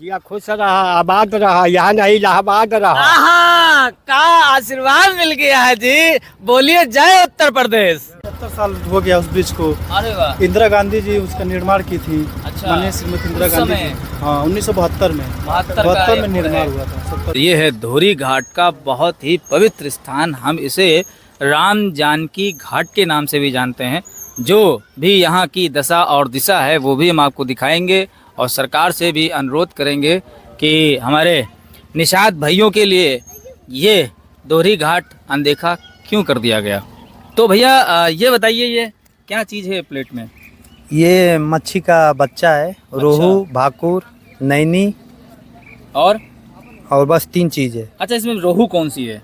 जिया खुश रहा, आबाद रहा, यहाँ नहीं इलाहाबाद रहा। आहा, का आशीर्वाद मिल गया है जी। बोलिए जय उत्तर प्रदेश। 70 साल हो गया उस ब्रिज को। अरे वाह। इंदिरा गांधी जी उसका निर्माण की थी। अच्छा। माननीय श्रीमती इंदिरा उस गांधी समय? जी। हाँ 1972 में 72 में निर्माण हुआ था। 70 ये है धोरी घाट का बहुत ही पवित्र स्थान। हम इसे राम जानकी घाट के नाम से भी जानते हैं। जो भी यहाँ की दशा और दिशा है वो भी हम आपको दिखाएंगे और सरकार से भी अनुरोध करेंगे कि हमारे निषाद भाइयों के लिए ये दोहरी घाट अनदेखा क्यों कर दिया गया। तो भैया ये बताइए ये क्या चीज़ है प्लेट में? ये मच्छी का बच्चा है। रोहू, भाकुर, नैनी और बस 3 चीज़ है। अच्छा, इसमें रोहू कौन सी है?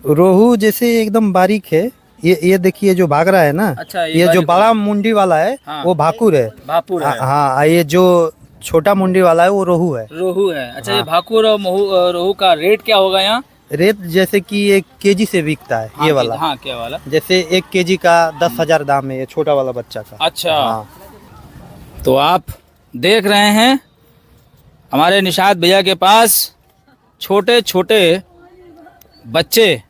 रोहू जैसे एकदम बारीक है। ये देखिए जो भाग रहा है ना। अच्छा, ये जो बड़ा मुंडी वाला है हाँ। वो भाकुर है। भाकुर है। हाँ, ये जो छोटा मुंडी वाला है वो रोहू है। रोहू है। अच्छा, ये हाँ। भाकुर और रोहू का रेट क्या होगा यहाँ? रेट जैसे कि 1 केजी से बिकता है। हाँ, ये वाला। हाँ, क्या वाला? जैसे 1 केजी का 10,000 दाम है ये छोटा वाला बच्चा का। अच्छा। हाँ। तो आप देख रहे हैं हमारे निषाद भैया के पास छोटे छोटे बच्चे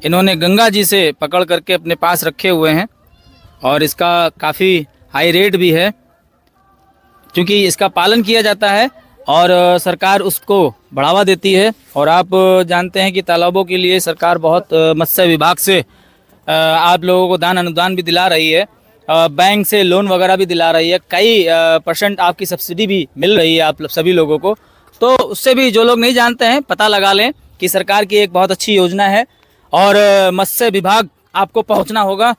इन्होंने गंगा जी से पकड़ करके अपने पास रखे हुए हैं और इसका काफ़ी हाई रेट भी है क्योंकि इसका पालन किया जाता है और सरकार उसको बढ़ावा देती है। और आप जानते हैं कि तालाबों के लिए सरकार बहुत मत्स्य विभाग से आप लोगों को दान अनुदान भी दिला रही है, बैंक से लोन वगैरह भी दिला रही है, कई % आपकी सब्सिडी भी मिल रही है आप सभी लोगों को। तो उससे भी जो लोग नहीं जानते हैं पता लगा लें कि सरकार की एक बहुत अच्छी योजना है और मत्स्य विभाग आपको पहुंचना होगा।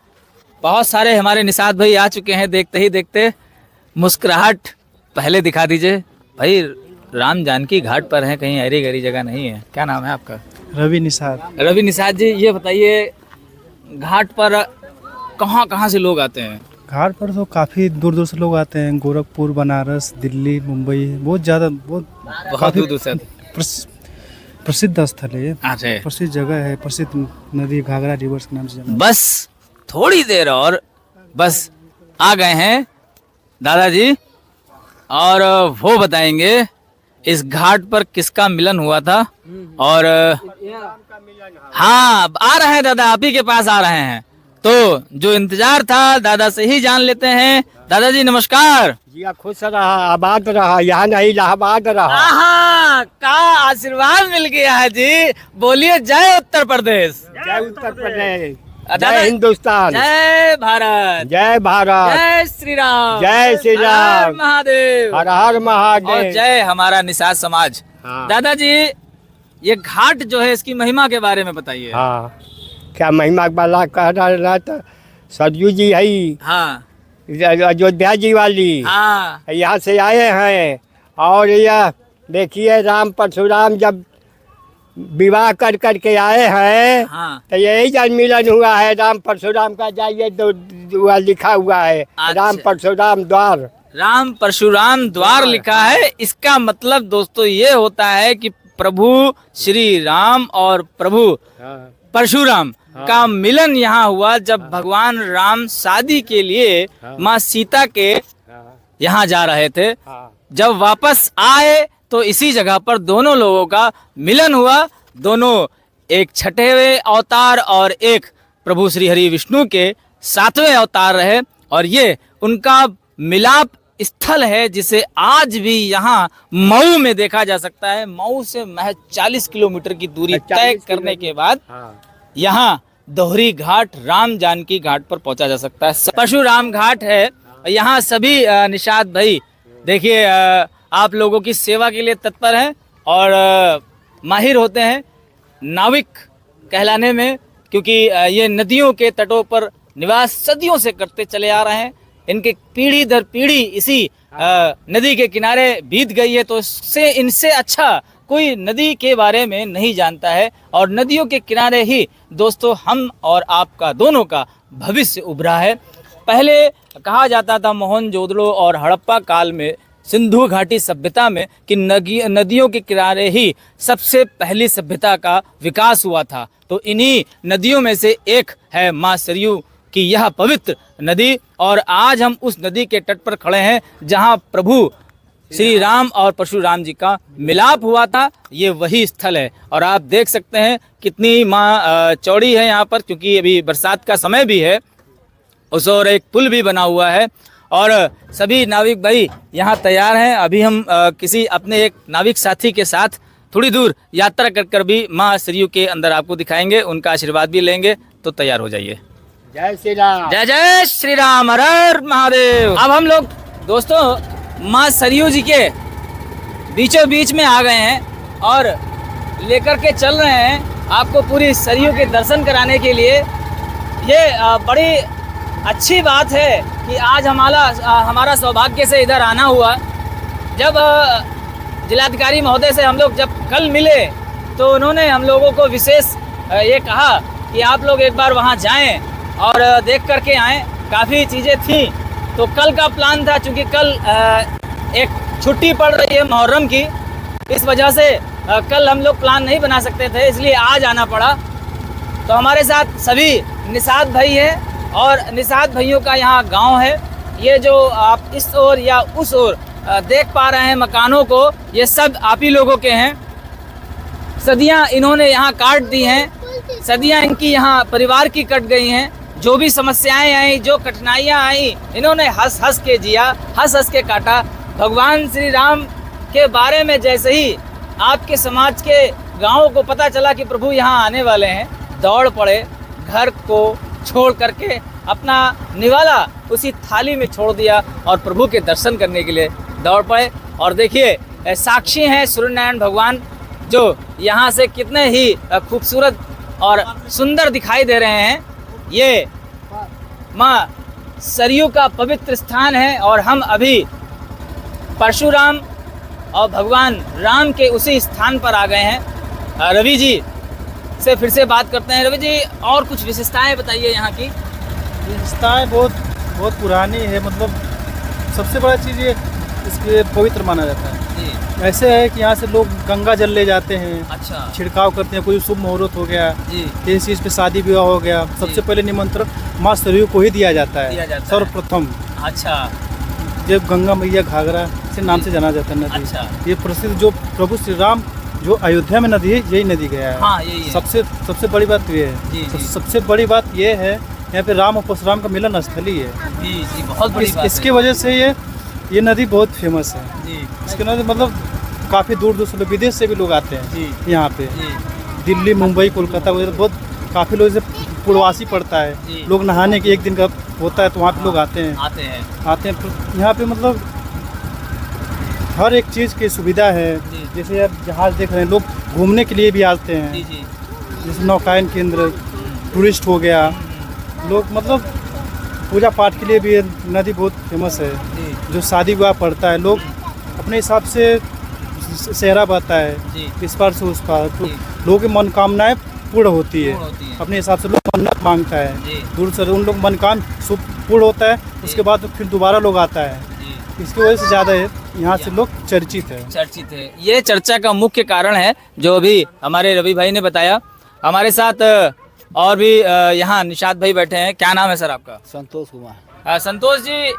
बहुत सारे हमारे निषाद भाई आ चुके हैं। देखते ही देखते मुस्कुराहट पहले दिखा दीजिए भाई। राम जानकी घाट पर हैं, कहीं ऐरी गैरी जगह नहीं है। क्या नाम है आपका? रवि निषाद। रवि निषाद जी, ये बताइए घाट पर कहाँ कहाँ से लोग आते हैं? घाट पर तो काफी दूर दूर से लोग आते हैं। गोरखपुर, बनारस, दिल्ली, मुंबई, बहुत बहुत दूर दूर से आते हैं। प्रसिद्ध स्थल है ये। अच्छा, प्रसिद्ध जगह है। प्रसिद्ध नदी घाघरा रिवर्स के नाम से जाना। बस थोड़ी देर और बस आ गए हैं दादाजी और वो बताएंगे इस घाट पर किसका मिलन हुआ था। और हाँ, आ रहे हैं दादा, आप ही के पास आ रहे हैं। तो जो इंतजार था दादा से ही जान लेते हैं। दादाजी नमस्कार। जिया खुश रहा, आबाद रहा, यहाँ नहीं इलाहाबाद रहा। आहा, का आशीर्वाद मिल गया है जी। बोलिए जय उत्तर प्रदेश। जय उत्तर प्रदेश, दादा- जय हिंदुस्तान, जय भारत, जय भारत, जय श्री राम, जय श्री हर राम, महादेव हर हर और महादेव। जय हमारा निषाद समाज। हाँ। दादाजी ये घाट जो है इसकी महिमा के बारे में बताइए। हाँ, क्या महिमा वाला कह रहा था? सरयू जी है, हाँ अयोध्या जी वाली, हाँ यहाँ से आए हैं। और यह देखिए राम परशुराम जब विवाह कर करके आए हैं हाँ। तो यही जन मिलन हुआ है राम परशुराम का। जाइए तो लिखा हुआ है अच्छा। राम परशुराम द्वार। राम परशुराम द्वार लिखा है। इसका मतलब दोस्तों ये होता है कि प्रभु श्री राम और प्रभु परशुराम का मिलन यहाँ हुआ जब भगवान राम शादी के लिए माँ सीता के यहाँ जा रहे थे। जब वापस आए तो इसी जगह पर दोनों लोगों का मिलन हुआ। दोनों एक छठवें अवतार और एक प्रभु श्री हरि विष्णु के 7वें अवतार रहे और ये उनका मिलाप स्थल है जिसे आज भी यहाँ मऊ में देखा जा सकता है। मऊ से महज 40 किलोमीटर की दूरी तय करने के बाद यहाँ दोहरी घाट राम जानकी घाट पर पहुंचा जा सकता है। परशुराम घाट है। यहाँ सभी निषाद भाई देखिए आप लोगों की सेवा के लिए तत्पर हैं और माहिर होते हैं नाविक कहलाने में, क्योंकि ये नदियों के तटों पर निवास सदियों से करते चले आ रहे हैं। इनके पीढ़ी दर पीढ़ी इसी नदी के किनारे बीत गई है, तो इससे इनसे अच्छा कोई नदी के बारे में नहीं जानता है। और नदियों के किनारे ही दोस्तों हम और आपका दोनों का भविष्य उभरा है। पहले कहा जाता था मोहनजोदड़ो और हड़प्पा काल में सिंधु घाटी सभ्यता में कि नदियों के किनारे ही सबसे पहली सभ्यता का विकास हुआ था। तो इन्हीं नदियों में से एक है माँ सरयू की यह पवित्र नदी। और आज हम उस नदी के तट पर खड़े हैं जहाँ प्रभु श्री राम और परशुराम जी का मिलाप हुआ था, ये वही स्थल है। और आप देख सकते हैं कितनी माँ चौड़ी है यहाँ पर, क्योंकि अभी बरसात का समय भी है। उस ओर एक पुल भी बना हुआ है और सभी नाविक भाई यहाँ तैयार हैं। अभी हम किसी अपने एक नाविक साथी के साथ थोड़ी दूर यात्रा कर भी माँ सरयू के अंदर आपको दिखाएंगे, उनका आशीर्वाद भी लेंगे। तो तैयार हो जाइए। जय श्री राम। जय जय श्री राम, हर हर महादेव। अब हम लोग दोस्तों माँ सरयू जी के बीचों बीच में आ गए हैं और लेकर के चल रहे हैं आपको पूरी सरयू के दर्शन कराने के लिए। ये बड़ी अच्छी बात है कि आज हमारा सौभाग्य से इधर आना हुआ। जब जिलाधिकारी महोदय से हम लोग जब कल मिले तो उन्होंने हम लोगों को विशेष ये कहा कि आप लोग एक बार वहाँ जाएं और देख करके आएँ। काफ़ी चीज़ें थी तो कल का प्लान था, चूँकि कल एक छुट्टी पड़ रही है मुहर्रम की, इस वजह से कल हम लोग प्लान नहीं बना सकते थे, इसलिए आज आना पड़ा। तो हमारे साथ सभी निषाद भाई हैं और निषाद भाइयों का यहाँ गांव है। ये जो आप इस ओर या उस ओर देख पा रहे हैं मकानों को, ये सब आप ही लोगों के हैं। सदियाँ इन्होंने यहाँ काट दी हैं, सदियाँ इनकी यहाँ परिवार की कट गई हैं। जो भी समस्याएं आई, जो कठिनाइयाँ आई, इन्होंने हंस हंस के जिया, हंस हंस के काटा। भगवान श्री राम के बारे में जैसे ही आपके समाज के गाँव को पता चला कि प्रभु यहाँ आने वाले हैं, दौड़ पड़े, घर को छोड़ करके अपना निवाला उसी थाली में छोड़ दिया और प्रभु के दर्शन करने के लिए दौड़ पड़े। और देखिए साक्षी हैं सूर्यनारायण भगवान, जो यहाँ से कितने ही खूबसूरत और सुंदर दिखाई दे रहे हैं। ये माँ सरयू का पवित्र स्थान है और हम अभी परशुराम और भगवान राम के उसी स्थान पर आ गए हैं। रवि जी से फिर से बात करते हैं। रवि जी, और कुछ विशेषताएं बताइए यहाँ की। विशेषताएँ बहुत पुरानी है, मतलब सबसे बड़ा चीज़ ये इसके पवित्र माना जाता है। जी। ऐसे है कि यहाँ से लोग गंगा जल ले जाते हैं, अच्छा, छिड़काव करते हैं, कोई शुभ मुहूर्त हो गया, जी, किसी चीज़ पे शादी विवाह हो गया, सबसे पहले निमंत्रण माँ सरयू को ही दिया जाता है सर्वप्रथम। अच्छा, जब गंगा मैया घाघरा से नाम से जाना जाता है नदी। अच्छा। ये प्रसिद्ध जो प्रभु श्री राम जो अयोध्या में नदी है, यही नदी गया है। हाँ, यही है। सबसे बड़ी बात ये है। जी, जी। सबसे बड़ी बात ये है, यहाँ पे राम और परशुराम का मिलन स्थली है। जी जी, बहुत बड़ी बात इसके वजह से ये नदी बहुत फेमस है। जी। इसके नदी मतलब काफ़ी दूर दूर से लोग, विदेश से भी लोग आते हैं जी यहाँ पे। जी। दिल्ली, मुंबई, कोलकाता वगैरह बहुत काफ़ी लोग, जैसे पूर्वासी पड़ता है, जी। लोग नहाने के एक दिन का होता है तो वहाँ पे लोग आते हैं। फिर यहाँ पे मतलब हर एक चीज़ की सुविधा है। जैसे आप जहाज़ देख रहे हैं, लोग घूमने के लिए भी आते हैं। जी जी। जैसे नौकायन केंद्र, टूरिस्ट हो गया, लोग मतलब पूजा पाठ के लिए भी ये नदी बहुत फेमस है। जो शादी विवाह पड़ता है, लोग अपने हिसाब से सेहरा बहता है इस पार से उस पार, तो लोगों की मनोकामनाएं पूर्ण होती है। अपने हिसाब से लोग मन्नत मांगता है, दूर से उन लोग मनकाम पूर्ण होता है, उसके बाद तो फिर दोबारा लोग आता है। इसकी वजह से ज़्यादा यहाँ से लोग चर्चित है। ये चर्चा का मुख्य कारण है जो अभी हमारे रवि भाई ने बताया। हमारे साथ और भी यहाँ निषाद भाई बैठे हैं। क्या नाम है सर आपका? संतोष कुमार। संतोष जी,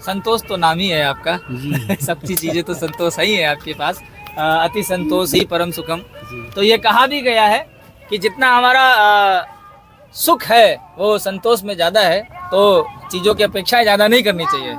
संतोष तो नाम ही है आपका जी। सब चीज़ें तो संतोष ही है आपके पास। अति संतोष ही परम सुखम। तो ये कहा भी गया है कि जितना हमारा सुख है वो संतोष में ज़्यादा है, तो चीज़ों की अपेक्षाएं ज़्यादा नहीं करनी चाहिए।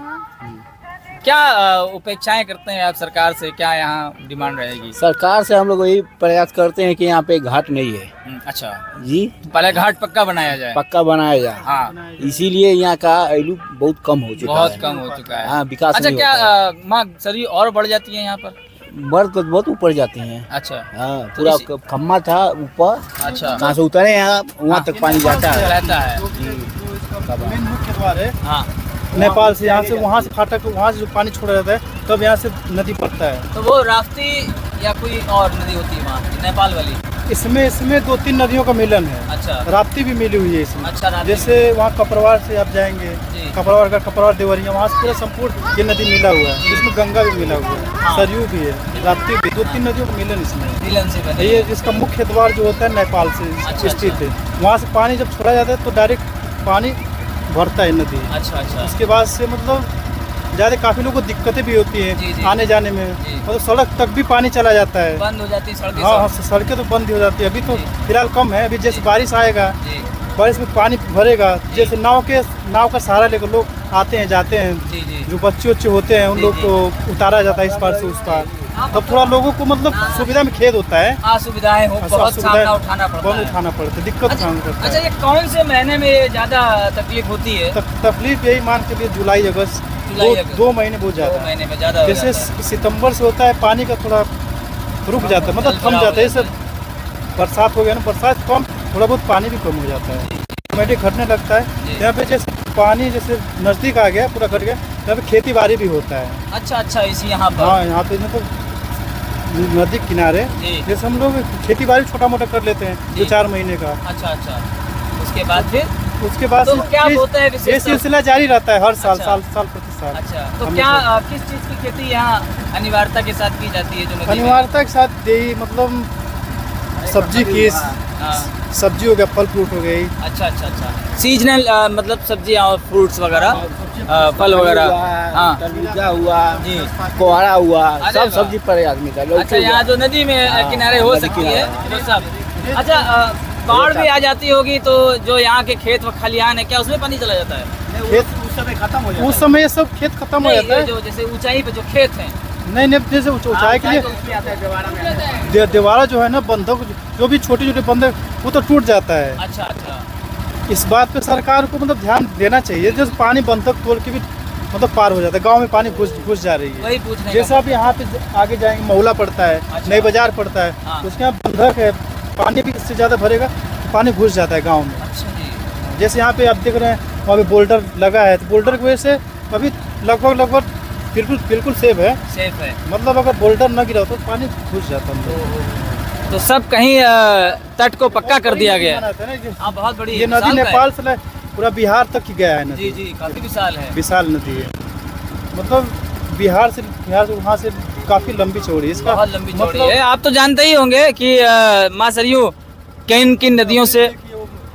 क्या अपेक्षाएं करते हैं आप सरकार से? क्या यहाँ डिमांड रहेगी? सरकार से हम लोग यही प्रयास करते हैं कि यहाँ पे घाट नहीं है। अच्छा जी, पहले घाट पक्का बनाया जाए। पक्का बनाया जाए। हाँ, इसीलिए यहाँ का एलू बहुत कम हो चुका है। बहुत कम हो चुका है। हाँ, विकास अच्छा, नहीं क्या होता है। माँ सरयू और बढ़ जाती है यहाँ पर? बढ़ तो बहुत ऊपर जाती हैं। अच्छा, हाँ, पूरा खम्मा था ऊपर, अच्छा, कहाँ से उतरे यहाँ वहाँ तक पानी जाता है। रहता है। मेन मुख्य द्वार है हाँ, नेपाल से, यहाँ से वहाँ से फाटक, वहाँ से जो पानी छोड़ा जाता है तब यहाँ से नदी पड़ता है। तो वो राप्ती या कोई और नदी होती है वहाँ की, नेपाल वाली? इसमें 2-3 नदियों का मिलन है। अच्छा, राप्ती भी मिली हुई है इसमें। अच्छा, राप्ती जैसे वहाँ कपरवार से आप जाएंगे, जी। कपरवार देवरिया, वहाँ से पूरा संपूर्ण ये नदी मिला हुआ है। इसमें गंगा भी मिला हुआ है, हाँ। सरयू भी है, राप्ती भी, 2-3 नदियों का मिलन इसमें। मिलन से बनी ये इसका मुख्य द्वार जो होता है नेपाल से अच्छा, स्थित है। वहाँ से पानी जब छोड़ा जाता है तो डायरेक्ट पानी भरता है नदी। अच्छा अच्छा। उसके बाद से मतलब ज़्यादा काफ़ी लोगों को दिक्कतें भी होती जी, जी। हैं आने जाने में, जी। मतलब सड़क तक भी पानी चला जाता है। बंद हो जाती है सड़कें हाँ हाँ, सब। सड़कें तो बंद ही हो जाती है। अभी तो जी। फिलहाल कम है, अभी जैसे बारिश आएगा, जी बारिश में पानी भरेगा, जैसे नाव का सहारा लेकर लोग आते हैं जाते हैं, जी जी। जो बच्चे होते हैं उन जी, लोग जी। को उतारा जाता है इस पार से उस पार, तब थोड़ा लोगों को मतलब सुविधा में खेद होता है, असुविधाएं हो, बहुत सामना उठाना पड़ता बहुत है। उठाना पड़ता है, दिक्कत अच्छा, उठाना पड़ता अच्छा, है। ये कौन से महीने में ये ज्यादा तकलीफ होती है? तकलीफ यही मान के लिए जुलाई अगस्त, जुलाई, अगस्त। 2 महीने बहुत 2 ज़्यादा है। महीने में ज्यादा हो जैसे जाता है। सितंबर से होता है पानी का थोड़ा रुक जाता है, मतलब जलभराव थम हो जाता है। जाता जैसे बरसात हो गया ना, बरसात कम, थोड़ा बहुत पानी भी कम हो जाता है, ऑटोमेटिक घटने लगता जी। है। यहाँ पे जैसे पानी जैसे नज़दीक आ गया, पूरा घट गया, यहाँ पे खेती बाड़ी भी होता है। अच्छा अच्छा, इसी यहाँ पर। हाँ, यहाँ पे मतलब नदी किनारे जी। जैसे हम लोग खेती बाड़ी छोटा मोटा कर लेते हैं जी। 2-4 महीने का, अच्छा अच्छा, उसके बाद फिर उसके बाद तो से क्या ये- होता है विशेष ये तौर- सिलसिला जारी रहता है हर साल, अच्छा। साल प्रति साल। अच्छा, तो हमेशा। क्या किस चीज़ की खेती यहाँ अनिवार्यता के साथ की जाती है जो नदी में? अनिवार्यता के साथ यही मतलब सब्जी की, हाँ। सब्जी हो गया, फल फ्रूट हो गई, अच्छा अच्छा अच्छा, सीजनल मतलब सब्जियाँ और फ्रूट्स वगैरह, फल वगैरह। हाँ तरबूजा हुआ, जी। कोहड़ा हुआ, अरे सब वाह। सब्जी प्रयाग में था। अच्छा, यहाँ जो नदी में हाँ, किनारे हो नदी सकती किनारे। है वो सब। अच्छा, बाढ़ भी आ जाती होगी तो जो यहाँ के खेत व खलिहान है, क्या उसमें पानी चला जाता है? खेत उस समय खत्म हो उस समय ये सब खेत खत्म हो नहीं, जाता ये है। जो जैसे ऊंचाई पे जो खेत हैं। नहीं नहीं, जैसे ऊंचाई के लिए दीवारा जो है ना, बंधक जो भी छोटे छोटे बंधक वो तो टूट जाता है। अच्छा अच्छा, इस बात पे सरकार को मतलब ध्यान देना चाहिए, जैसे पानी बंधक तोड़ के भी मतलब पार हो जाता है, गांव में पानी घुस जा रही है। वही पूछने जैसे का। अब यहाँ पे आगे जाएंगे महुला पड़ता है, अच्छा। नई बाजार पड़ता है, हाँ। उसके यहाँ बंधक है, पानी भी इससे ज़्यादा भरेगा तो पानी घुस जाता है गाँव में। अच्छा जी। जैसे यहाँ पे आप देख रहे हैं वहाँ पे बोल्डर लगा है, तो बोल्डर की वजह से अभी लगभग बिल्कुल सेफ है, सेफ है। मतलब अगर बोल्डर न गिरा तो पानी घुस जाता है। तो सब कहीं तट को पक्का कर दिया गया है। है। हाँ, बहुत बड़ी ये नदी विशाल है। नेपाल से पूरा बिहार तक ही गया है जी नदी, जी, काफी विशाल है। विशाल नदी है, मतलब बिहार से वहाँ से काफी लंबी चौड़ी है इसका, बहुत लंबी चौड़ी मतलब है। आप तो जानते ही होंगे कि माँ सरयू किन किन नदियों से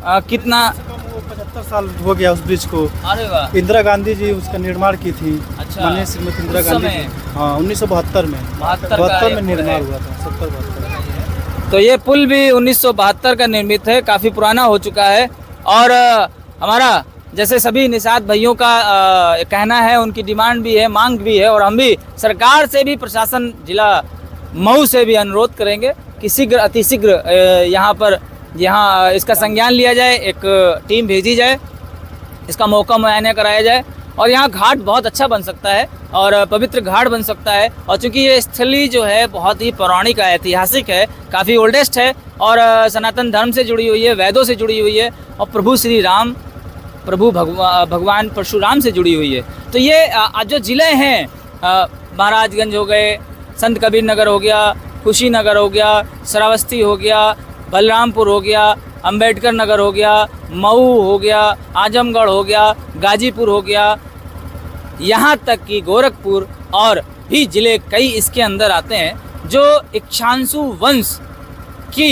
कितना। 75 साल हो गया उस ब्रिज को। अरे वाह, इंदिरा गांधी जी उसका निर्माण की थी। अच्छा। माननीय श्रीमती इंदिरा उस गांधी समय? जी, हाँ 1972 में, 72 में निर्माण हुआ था, 70-72। तो ये पुल भी 1972 का निर्मित है, काफ़ी पुराना हो चुका है। और हमारा जैसे सभी निषाद भाइयों का कहना है, उनकी डिमांड भी है, मांग भी है, और हम भी सरकार से भी, प्रशासन जिला मऊ से भी अनुरोध करेंगे कि शीघ्र अतिशीघ्र यहाँ इसका संज्ञान लिया जाए, एक टीम भेजी जाए, इसका मौका मुआयना कराया जाए, और यहाँ घाट बहुत अच्छा बन सकता है और पवित्र घाट बन सकता है। और चूंकि ये स्थली जो है बहुत ही पौराणिक है, ऐतिहासिक है, काफ़ी ओल्डेस्ट है, और सनातन धर्म से जुड़ी हुई है, वेदों से जुड़ी हुई है, और प्रभु श्री राम, भगवान परशुराम से जुड़ी हुई है। तो ये जो ज़िले हैं, महाराजगंज हो गए, संत कबीर नगर हो गया, कुशीनगर हो गया, श्रावस्ती हो गया, बलरामपुर हो गया, अंबेडकर नगर हो गया, मऊ हो गया, आजमगढ़ हो गया, गाजीपुर हो गया, यहाँ तक कि गोरखपुर और भी ज़िले कई इसके अंदर आते हैं। जो इक्षांशु वंश की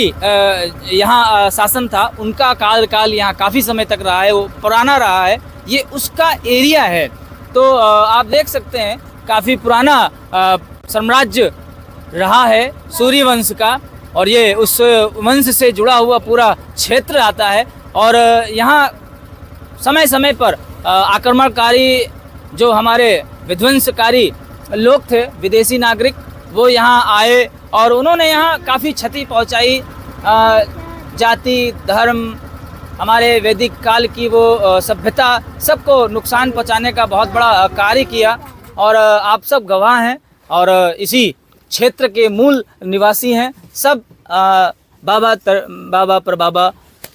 यहाँ शासन था, उनका काल यहाँ काफ़ी समय तक रहा है, वो पुराना रहा है, ये उसका एरिया है। तो आप देख सकते हैं काफ़ी पुराना साम्राज्य रहा है सूर्यवंश का, और ये उस वंश से जुड़ा हुआ पूरा क्षेत्र आता है। और यहाँ समय समय पर आक्रमणकारी जो हमारे विध्वंसकारी लोग थे, विदेशी नागरिक, वो यहाँ आए और उन्होंने यहाँ काफ़ी क्षति पहुँचाई। जाति, धर्म, हमारे वैदिक काल की वो सभ्यता, सबको नुकसान पहुँचाने का बहुत बड़ा कार्य किया, और आप सब गवाह हैं और इसी क्षेत्र के मूल निवासी हैं। सब बाबा परबाबा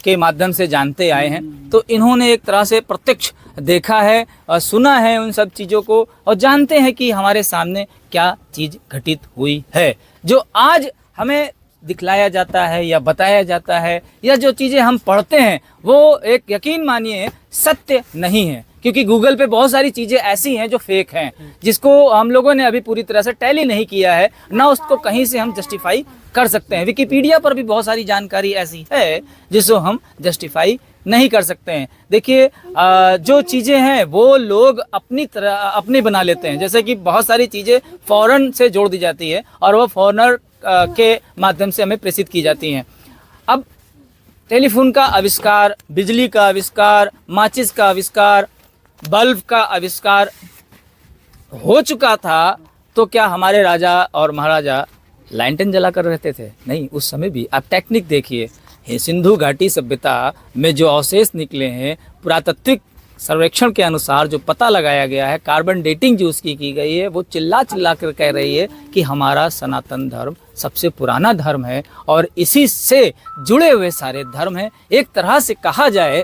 के माध्यम से जानते आए हैं, तो इन्होंने एक तरह से प्रत्यक्ष देखा है और सुना है उन सब चीज़ों को, और जानते हैं कि हमारे सामने क्या चीज़ घटित हुई है। जो आज हमें दिखलाया जाता है या बताया जाता है, या जो चीज़ें हम पढ़ते हैं, वो एक यकीन मानिए सत्य नहीं है, क्योंकि गूगल पे बहुत सारी चीज़ें ऐसी हैं जो फेक हैं, जिसको हम लोगों ने अभी पूरी तरह से टैली नहीं किया है, ना उसको कहीं से हम जस्टिफाई कर सकते हैं। विकिपीडिया पर भी बहुत सारी जानकारी ऐसी है जिसको हम जस्टिफाई नहीं कर सकते हैं। देखिए जो चीज़ें हैं वो लोग अपनी बना लेते हैं, जैसे कि बहुत सारी चीज़ें फॉरेन से जोड़ दी जाती है और वो फॉरेनर के माध्यम से हमें प्रेषित की जाती हैं। अब टेलीफोन का आविष्कार, बिजली का आविष्कार, माचिस का आविष्कार, बल्ब का आविष्कार हो चुका था, तो क्या हमारे राजा और महाराजा लैंटर्न जला कर रहते थे? नहीं, उस समय भी। आप टेक्निक देखिए, सिंधु घाटी सभ्यता में जो अवशेष निकले हैं, पुरातात्विक सर्वेक्षण के अनुसार जो पता लगाया गया है, कार्बन डेटिंग जो उसकी की गई है, वो चिल्ला चिल्ला कर कह रही है कि हमारा सनातन धर्म सबसे पुराना धर्म है और इसी से जुड़े हुए सारे धर्म हैं। एक तरह से कहा जाए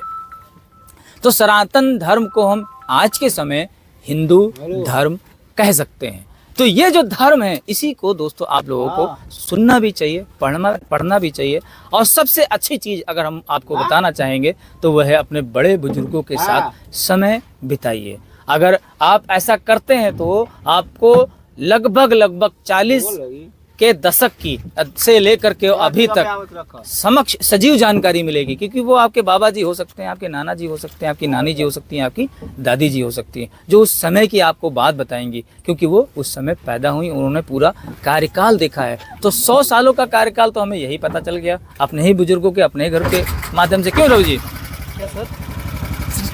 तो सनातन धर्म को हम आज के समय हिंदू धर्म कह सकते हैं। तो ये जो धर्म है, इसी को दोस्तों आप लोगों को सुनना भी चाहिए, पढ़ना भी चाहिए। और सबसे अच्छी चीज़ अगर हम आपको बताना चाहेंगे तो वह है अपने बड़े बुजुर्गों के साथ समय बिताइए। अगर आप ऐसा करते हैं तो आपको लगभग 40 के दशक की से लेकर के अभी तक समक्ष सजीव जानकारी मिलेगी, क्योंकि वो आपके बाबा जी हो सकते हैं, आपके नाना जी हो सकते हैं, आपकी नानी जी हो सकती हैं, आपकी दादी जी हो सकती हैं, जो उस समय की आपको बात बताएंगी, क्योंकि वो उस समय पैदा हुई, उन्होंने पूरा कार्यकाल देखा है। तो 100 सालों का कार्यकाल तो हमें यही पता चल गया अपने ही बुजुर्गों के, अपने घर के माध्यम से। क्यों रघु जी?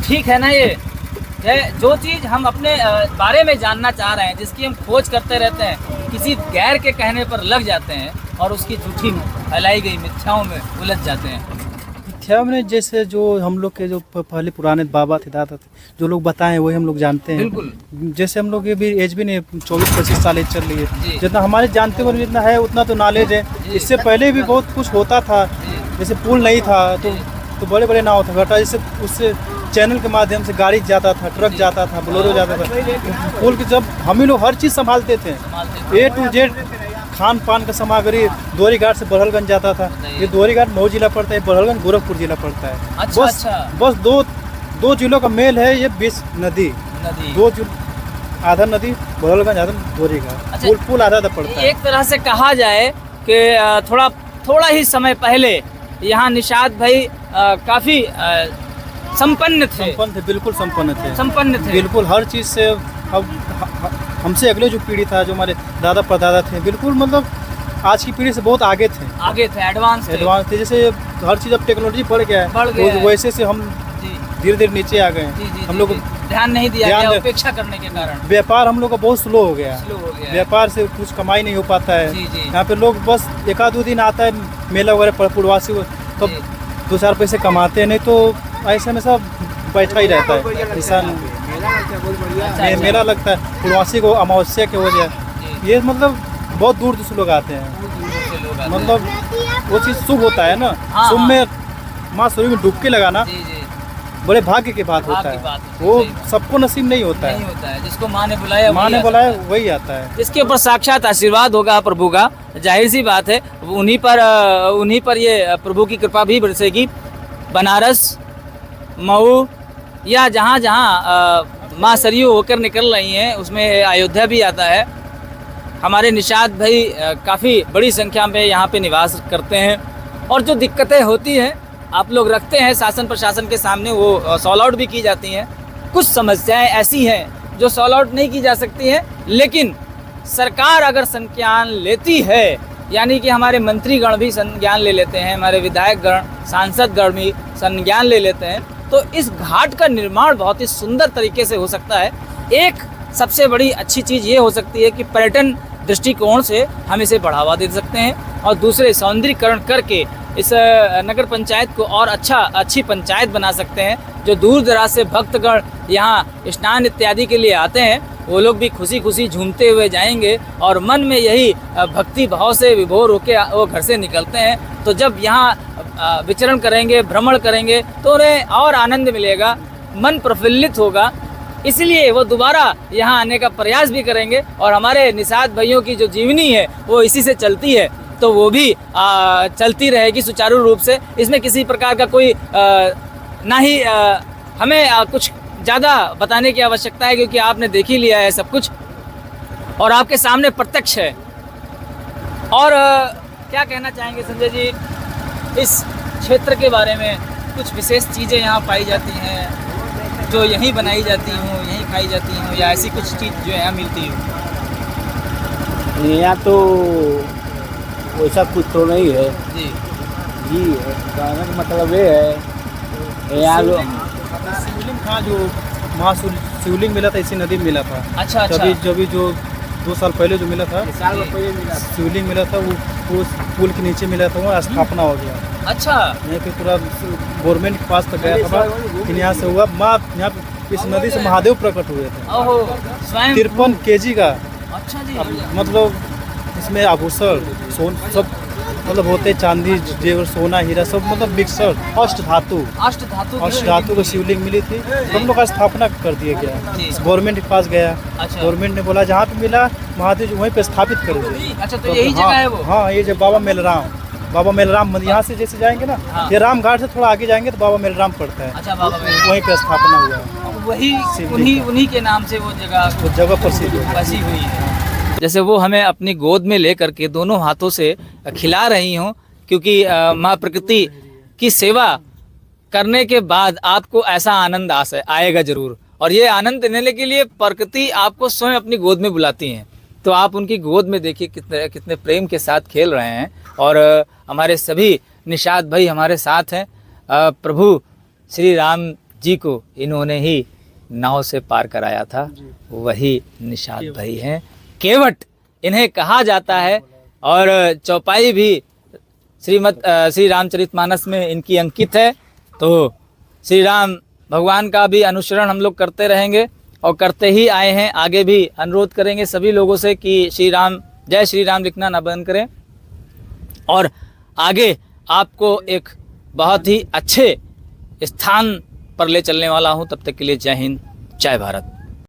ठीक है ना? ये जो चीज़ हम अपने बारे में जानना चाह रहे हैं, जिसकी हम खोज करते रहते हैं, किसी गैर के कहने पर लग जाते हैं और उसकी झूठी फैलाई गई मिथ्याओं में उलझ जाते हैं। मिथ्या में जैसे जो हम लोग के जो पहले पुराने बाबा थे, दादा थे, जो लोग बताएं वही हम लोग जानते हैं। बिल्कुल। जैसे हम लोग की भी एज भी नहीं, 24-25 साल एज चल रही है, जितना हमारे जानते हुए जितना है उतना तो नॉलेज है। इससे पहले भी बहुत कुछ होता था, जैसे पुल नहीं था तो बड़े बड़े नाव था, घटा, जैसे उससे चैनल के माध्यम से गाड़ी जाता था, ट्रक जाता था, बोलेरो जाता था। पुल के जब हम ही लोग हर चीज़ संभालते थे, A to Z खान पान का सामग्री दोहरी घाट से बड़हलगंज जाता था। ये दोहरी घाट मऊ जिला पड़ता है, बड़हलगंज गोरखपुर जिला पड़ता है। बस दो जिलों का मेल है ये बीच नदी। आधा नदी बड़हलगंज, आधा दोहरी घाट। पुल आधा पड़ता है। एक तरह से कहा जाए कि थोड़ा ही समय पहले यहाँ निषाद भाई काफी संपन्न थे, बिल्कुल संपन्न थे, बिल्कुल हर चीज़ से। अब हमसे अगले जो पीढ़ी था, जो हमारे दादा परदादा थे, बिल्कुल मतलब आज की पीढ़ी से बहुत आगे थे, एडवांस थे। जैसे हर चीज़ अब टेक्नोलॉजी बढ़ गया है, तो वैसे से हम धीरे धीरे नीचे आ गए। हम लोग ध्यान नहीं दिया गया, उपेक्षा करने के कारण व्यापार हम लोग का बहुत स्लो हो गया। व्यापार से कुछ कमाई नहीं हो पाता है। यहाँ पे लोग बस 1-2 दिन आता है मेला वगैरह पर, पूर्वासी तो 2-4 पैसे कमाते हैं, नहीं तो ऐसे में सब बैठा ही रहता है। ऐसा मेला लगता है पूर्वासी को अमावस्या के वजह, ये मतलब बहुत दूर से लोग आते हैं। मतलब वो चीज़ शुभ होता है ना, शुभ में माँ सूर्य में डुबकी लगाना बड़े भाग्य की बात होता है। वो सबको नसीब नहीं होता है। जिसको माँ ने बुलाया वही आता है। इसके ऊपर साक्षात आशीर्वाद होगा प्रभु का, जाहिर सी बात है। उन्हीं पर ये प्रभु की कृपा भी बरसेगी। बनारस, मऊ या जहाँ माँ सरयू होकर निकल रही हैं, उसमें अयोध्या भी आता है। हमारे निषाद भाई काफ़ी बड़ी संख्या में यहाँ पे निवास करते हैं, और जो दिक्कतें होती हैं आप लोग रखते हैं शासन प्रशासन के सामने, वो सॉल्व आउट भी की जाती हैं। कुछ समस्याएं ऐसी हैं जो सॉल्व आउट नहीं की जा सकती हैं, लेकिन सरकार अगर संज्ञान लेती है, यानी कि हमारे मंत्रीगण भी संज्ञान ले लेते हैं, हमारे विधायकगण, सांसदगण भी संज्ञान ले लेते हैं, तो इस घाट का निर्माण बहुत ही सुंदर तरीके से हो सकता है। एक सबसे बड़ी अच्छी चीज़ ये हो सकती है कि पर्यटन दृष्टिकोण से हम इसे बढ़ावा दे सकते हैं, और दूसरे सौंदर्यीकरण करके इस नगर पंचायत को और अच्छी पंचायत बना सकते हैं। जो दूर दराज से भक्तगण यहाँ स्नान इत्यादि के लिए आते हैं, वो लोग भी खुशी खुशी झूमते हुए जाएंगे, और मन में यही भक्ति भाव से विभोर होकर वो घर से निकलते हैं। तो जब यहाँ विचरण करेंगे, भ्रमण करेंगे, तो उन्हें और आनंद मिलेगा, मन प्रफुल्लित होगा, इसलिए वो दोबारा यहाँ आने का प्रयास भी करेंगे। और हमारे निषाद भाइयों की जो जीवनी है वो इसी से चलती है, तो वो भी चलती रहेगी सुचारू रूप से। इसमें किसी प्रकार का कोई ना ही हमें कुछ ज़्यादा बताने की आवश्यकता है क्योंकि आपने देख ही लिया है सब कुछ और आपके सामने प्रत्यक्ष है। और क्या कहना चाहेंगे संजय जी इस क्षेत्र के बारे में? कुछ विशेष चीज़ें यहाँ पाई जाती हैं जो यहीं बनाई जाती हों, यहीं खाई जाती हों, या ऐसी कुछ चीज़ जो यहाँ मिलती हो? यहाँ तो वैसा कुछ तो नहीं है जी जी। कहने का मतलब ये है यहाँ लोग शिवलिंग था जो शिवलिंग मिला था इसी नदी में मिला था। अच्छा अच्छा जब जो 2 साल पहले जो मिला था शिवलिंग मिला था वो पुल के नीचे मिला था, वो स्थापना हो गया। अच्छा यहाँ पे पूरा गवर्नमेंट के पास तक गया था लेकिन यहाँ से हुआ माँ यहाँ पे इस नदी से महादेव प्रकट हुए थे। ओहो स्वयं 53 केजी का अच्छा जी मतलब इसमें आभूषण सब मतलब होते चांदी जेवर सोना हीरा सब मतलब मिक्सर अष्ट धातु को शिवलिंग मिली थी, तो हम लोग का स्थापना कर दिया गया। गवर्नमेंट के पास गया, अच्छा। गवर्नमेंट ने बोला जहाँ पे मिला महादेव वहीं पे स्थापित कर दिए। अच्छा तो यही जगह है वो? हाँ ये जो बाबा मेलराम मंदिर, यहाँ से जैसे जाएंगे ना हाँ। ये राम घाट से थोड़ा आगे जाएंगे तो बाबा मेलराम पड़ता है। अच्छा बाबा वहीं पे स्थापना हुआ है, वही उन्हीं के नाम से वो जगह प्रसिद्ध है। बसी हुई है। जैसे वो हमें अपनी गोद में लेकर के दोनों हाथों से खिला रही हूँ क्योंकि माँ प्रकृति की सेवा करने के बाद आपको ऐसा आनंद आएगा जरूर। और ये आनंद देने के लिए प्रकृति आपको स्वयं अपनी गोद में बुलाती हैं, तो आप उनकी गोद में देखिए कितने प्रेम के साथ खेल रहे हैं। और हमारे सभी निषाद भाई हमारे साथ हैं। प्रभु श्री राम जी को इन्होंने ही नाव से पार कराया था, वही निषाद भाई हैं। केवट इन्हें कहा जाता है और चौपाई भी श्री रामचरितमानस में इनकी अंकित है। तो श्री राम भगवान का भी अनुसरण हम लोग करते रहेंगे और करते ही आए हैं, आगे भी अनुरोध करेंगे सभी लोगों से कि जय श्री राम लिखना ना बंद करें। और आगे आपको एक बहुत ही अच्छे स्थान पर ले चलने वाला हूं। तब तक के लिए जय हिंद, जय भारत।